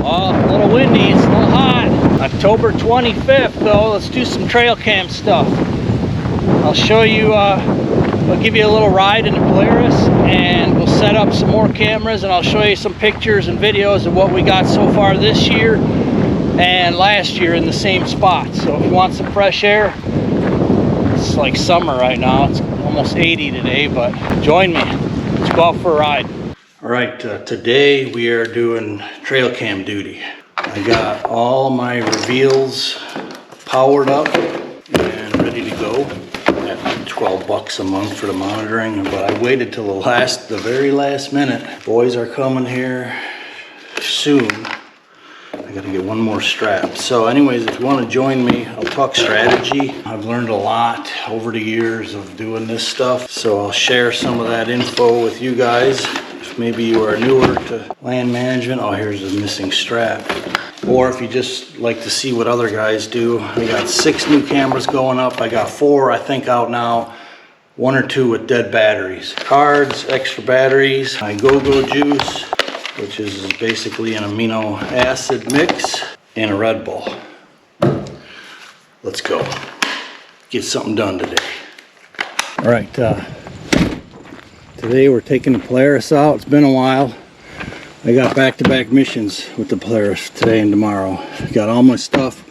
Well, a little windy, it's a little hot. October 25th though, let's do some trail cam stuff. I'll show you, I'll give you a little ride in the Polaris, and we'll set up some more cameras, and I'll show you some pictures and videos of what we got so far this year and last year in the same spot. So if you want some fresh air, it's like summer right now. It's almost 80 today, but join me. Let's go out for a ride. All right, today we are doing trail cam duty. I got all my reveals powered up and ready to go. At $12 a month for the monitoring, but I waited till the very last minute. Boys are coming here soon. I gotta get one more strap. So anyways, if you want to join me, I'll talk strategy. I've learned a lot over the years of doing this stuff, so I'll share some of that info with you guys. If maybe you are newer to land management, oh, here's the missing strap. Or if you just like to see what other guys do. I got 6 new cameras going up. I got 4, I think, out now. 1 or 2 with dead batteries. Cards, extra batteries, my go-go juice, which is basically an amino acid mix, and a Red Bull. Let's go. Get something done today. All right, today we're taking the Polaris out. It's been a while. I got back-to-back missions with the Polaris today and tomorrow. Got all my stuff,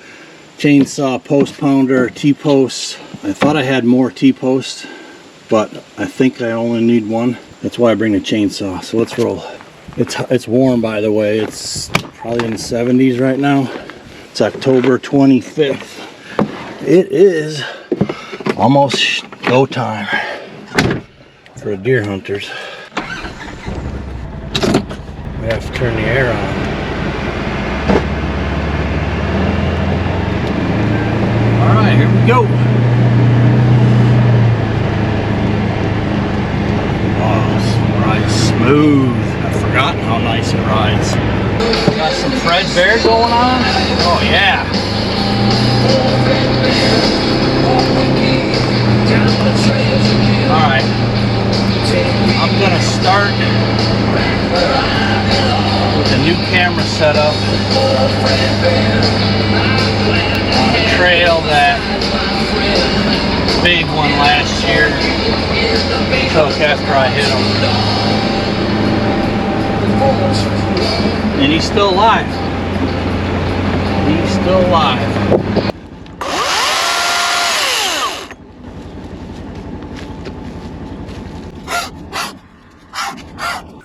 chainsaw, post pounder, T-posts. I thought I had more T-posts, but I think I only need 1. That's why I bring the chainsaw. So let's roll. It's warm, by the way. It's probably in the 70s right now. It's October 25th. It is almost go time for the deer hunters. We have to turn the air on. All right, here we go. Oh, this rides smooth. I've forgotten how nice it rides. Got some Fred Bear going on. Oh yeah. All right. I'm gonna start with a new camera setup on a trail that big one last year took after I hit him. And he's still alive. He's still alive.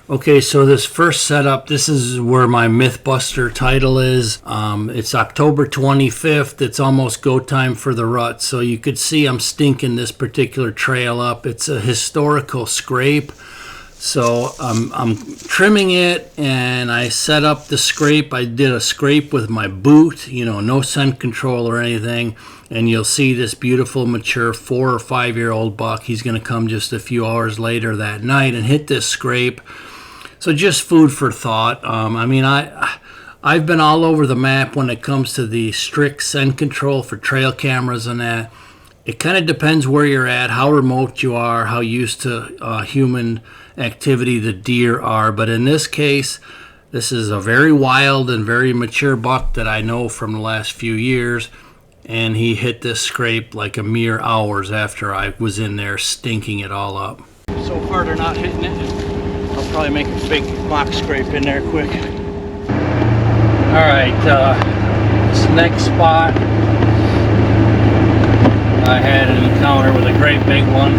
Okay, so this first setup, this is where my Mythbuster title is. It's October 25th. It's almost go time for the rut. So you could see I'm stinking this particular trail up. It's a historical scrape. So I'm trimming it, and I set up the scrape. I did a scrape with my boot, you know, no scent control or anything. And you'll see this beautiful mature 4 or 5 year old buck. He's going to come just a few hours later that night and hit this scrape. So just food for thought. I mean, I've been all over the map when it comes to the strict scent control for trail cameras and that. It kind of depends where you're at, how remote you are, how used to human activity the deer are. But in this case, this is a very wild and very mature buck that I know from the last few years. And he hit this scrape like a mere hours after I was in there stinking it all up. So far they're not hitting it. I'll probably make a big mock scrape in there quick. Alright, this next spot, I had an encounter with a great big one,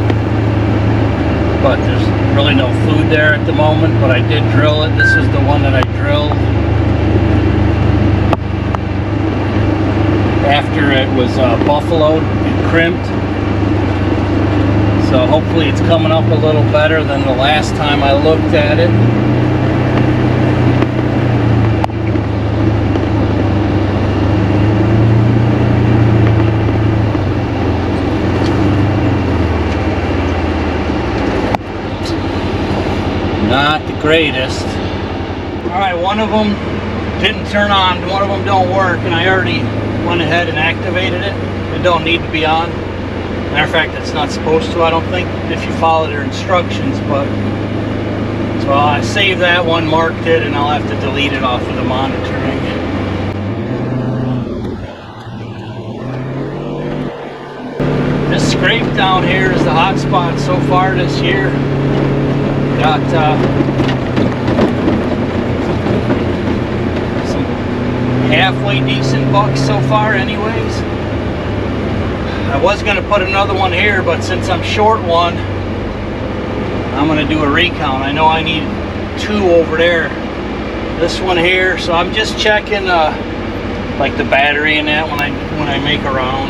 but there's really no food there at the moment, but I did drill it. This is the one that I drilled after it was buffaloed and crimped. So hopefully it's coming up a little better than the last time I looked at it. Not the greatest. Alright, one of them didn't turn on, one of them don't work, and I already went ahead and activated it. It don't need to be on. Matter of fact, it's not supposed to, I don't think, if you follow their instructions, but it's So I saved that one, marked it, and I'll have to delete it off of the monitoring. This scrape down here is the hot spot so far this year. Got some halfway decent bucks so far anyways. I was going to put another one here, but since I'm short one, I'm going to do a recount. I know I need 2 over there. This one here, so I'm just checking like the battery and that when I make a round.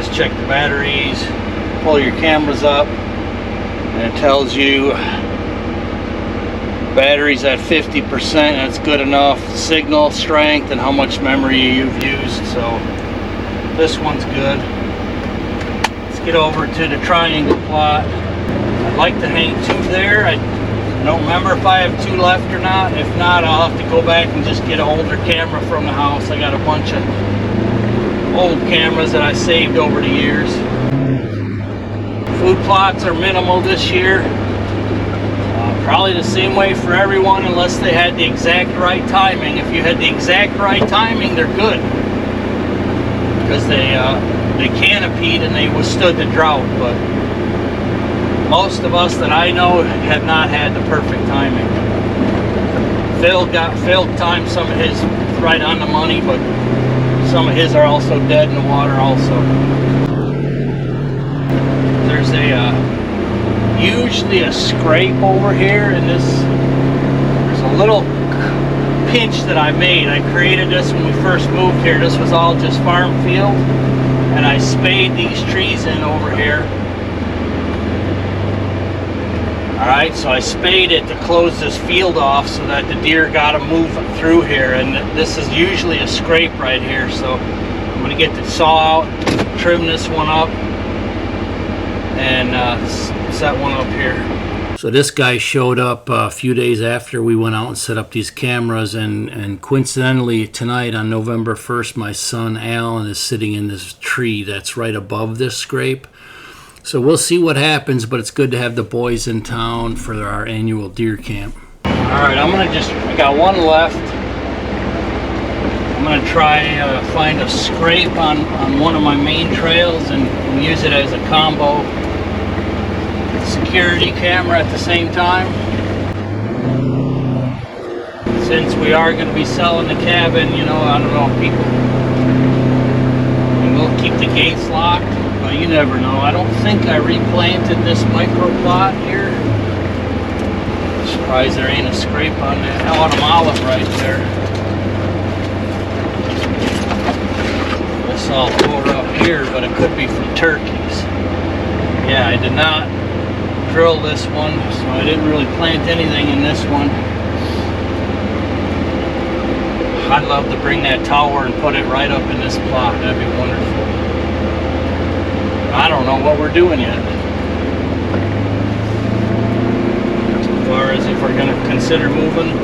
Just check the batteries, pull your cameras up, and it tells you battery's at 50%. That's good enough. Signal strength and how much memory you've used. So this one's good. Let's get over to the triangle plot. I'd like to hang 2 there. I don't remember if I have 2 left or not. If not, I'll have to go back and just get an older camera from the house. I got a bunch of old cameras that I saved over the years. Food plots are minimal this year. Probably the same way for everyone unless they had the exact right timing. If you had the exact right timing, they're good. Because they canopied and they withstood the drought, but most of us that I know have not had the perfect timing. Phil timed some of his right on the money, but some of his are also dead in the water also. There's usually a scrape over here, and there's a little pinch that I made. I created this when we first moved here. This was all just farm field, and I spayed these trees in over here. Alright, so I spayed it to close this field off so that the deer got to move through here, and this is usually a scrape right here. So I'm going to get the saw out, trim this one up, and set one up here. So this guy showed up a few days after we went out and set up these cameras, and coincidentally tonight on November 1st, my son Alan is sitting in this tree that's right above this scrape. So we'll see what happens, but it's good to have the boys in town for our annual deer camp. Alright, I got one left. I'm gonna try find a scrape on one of my main trails and use it as a combo security camera at the same time. Since we are going to be selling the cabin, you know, I don't know if people, and we'll keep the gates locked, but you never know. I don't think I replanted this microplot here. Surprised there ain't a scrape on that autumn olive right there. This all tore up here, but it could be from turkeys. Yeah, I did not drill this one, so I didn't really plant anything in this one. I'd love to bring that tower and put it right up in this plot. That'd be wonderful. I don't know what we're doing yet. As far as if we're going to consider moving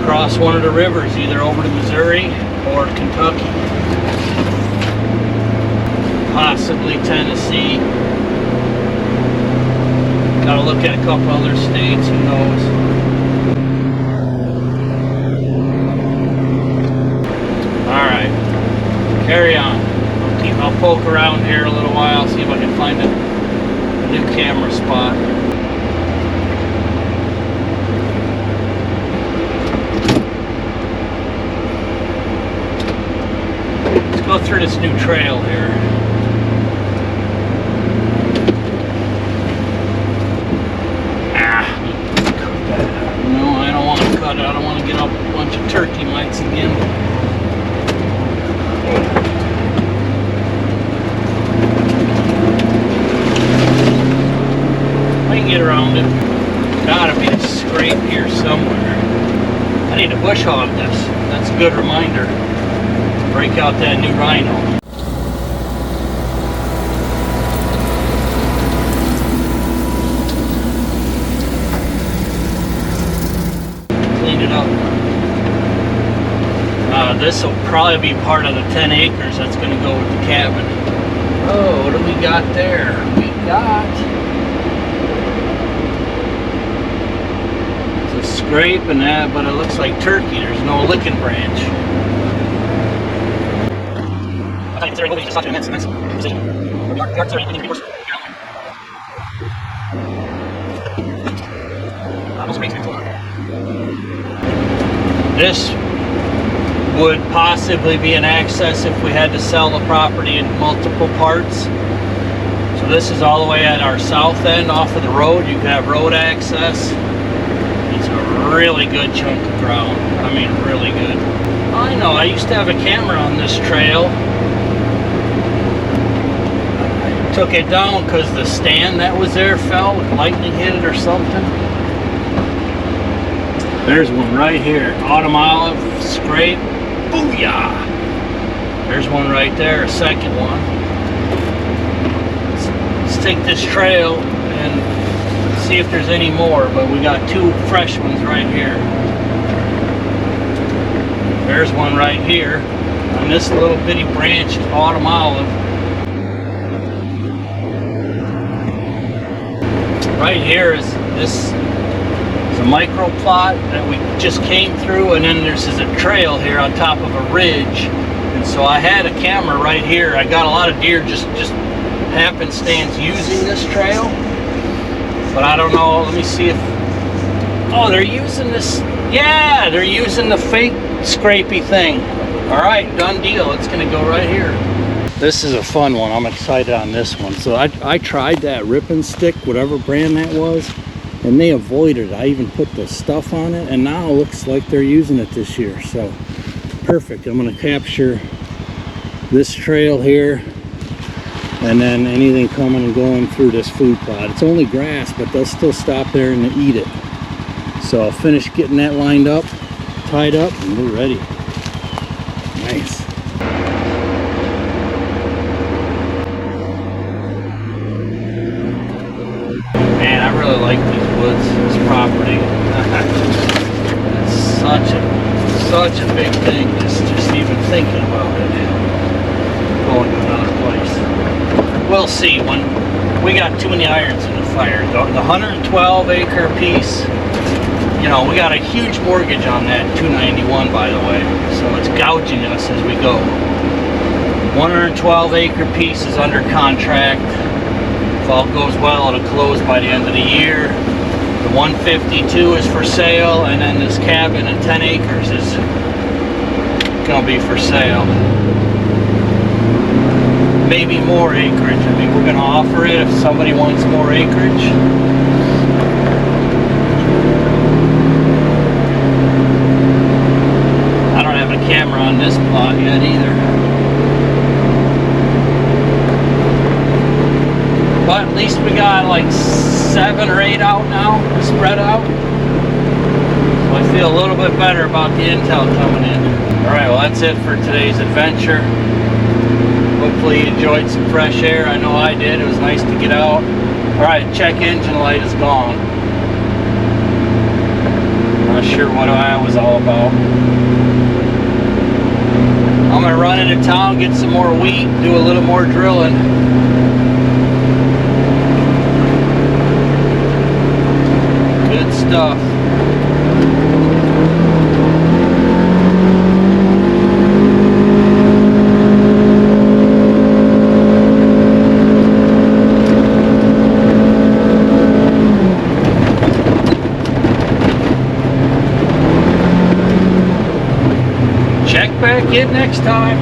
across one of the rivers, either over to Missouri or Kentucky. Possibly Tennessee. Gotta look at a couple other states, who knows. Alright, carry on. I'll poke around here a little while, see if I can find a new camera spot. Let's go through this new trail here. I don't want to get up a bunch of turkey mites again. I can get around it. Gotta be a scrape here somewhere. I need to bush hog this. That's a good reminder. Break out that new rhino. This will probably be part of the 10 acres that's going to go with the cabin. Oh, what do we got there? We got it's a scrape and that, but it looks like turkey. There's no licking branch. I thought you were just talking immense decision. This would possibly be an access if we had to sell the property in multiple parts. So this is all the way at our south end off of the road. You can have road access. It's a really good chunk of ground. I mean, really good. I know, I used to have a camera on this trail. I took it down because the stand that was there fell, lightning hit it or something. There's one right here, autumn olive, scrape, booyah! There's one right there, a second one. Let's take this trail and see if there's any more, but we got two fresh ones right here. There's one right here, on this little bitty branch of autumn olive. Right here is this. A micro plot that we just came through, and then there's a trail here on top of a ridge, and so I had a camera right here. I got a lot of deer just happenstance using this trail, but I don't know. Let me see if they're using this. Yeah, they're using the fake scrapey thing. All right, done deal. It's gonna go right here. This is a fun one. I'm excited on this one. So I tried that rip and stick, whatever brand that was, and they avoided it. I even put the stuff on it, and now it looks like they're using it this year. So perfect. I'm going to capture this trail here, and then anything coming and going through this food plot. It's only grass, but they'll still stop there and eat it. So I'll finish getting that lined up, tied up, and we're ready. Nice. Man, I really like these woods, this property. It's such a big thing, just even thinking about it. Going to another place. We'll see when we got too many irons in the fire. The 112 acre piece, you know, we got a huge mortgage on that, $291 by the way. So it's gouging us as we go. 112 acre piece is under contract. If all goes well, it'll close by the end of the year. The 152 is for sale, and then this cabin at 10 acres is gonna be for sale. Maybe more acreage. I mean, we're gonna offer it if somebody wants more acreage. I don't have a camera on this plot yet either. But at least we got like 7 or 8 out now, spread out. So I feel a little bit better about the intel coming in. Alright, well that's it for today's adventure. Hopefully you enjoyed some fresh air. I know I did. It was nice to get out. Alright, check engine light is gone. Not sure what that was all about. I'm going to run into town, get some more wheat, do a little more drilling. Good stuff. Check back in next time.